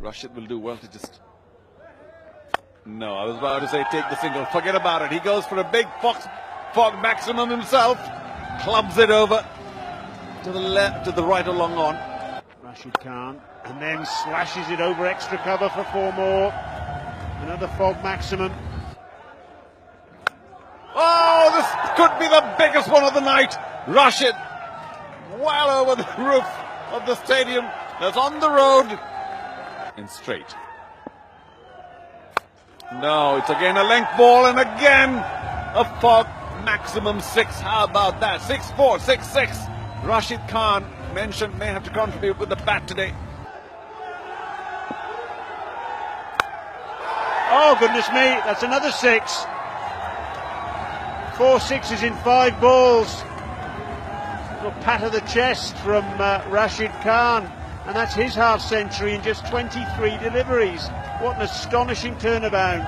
Rashid will do well to just... No, I was about to say take the single. Forget about it. He goes for a big fog maximum himself. Clubs it over to the left, to the right along on. Rashid Khan, and then slashes it over extra cover for 4 more. Another fog maximum. Oh, this could be the biggest one of the night. Rashid, well over the roof of the stadium. That's on the road. In straight. No, it's again a length ball, and again a fog maximum 6. How about that? 6-4, 6-6. Rashid Khan mentioned may have to contribute with the bat today. Oh, goodness me, that's another 6. 4 6s in 5 balls. A little pat of the chest from Rashid Khan, and that's his half century in just 23 deliveries. What an astonishing turnabout.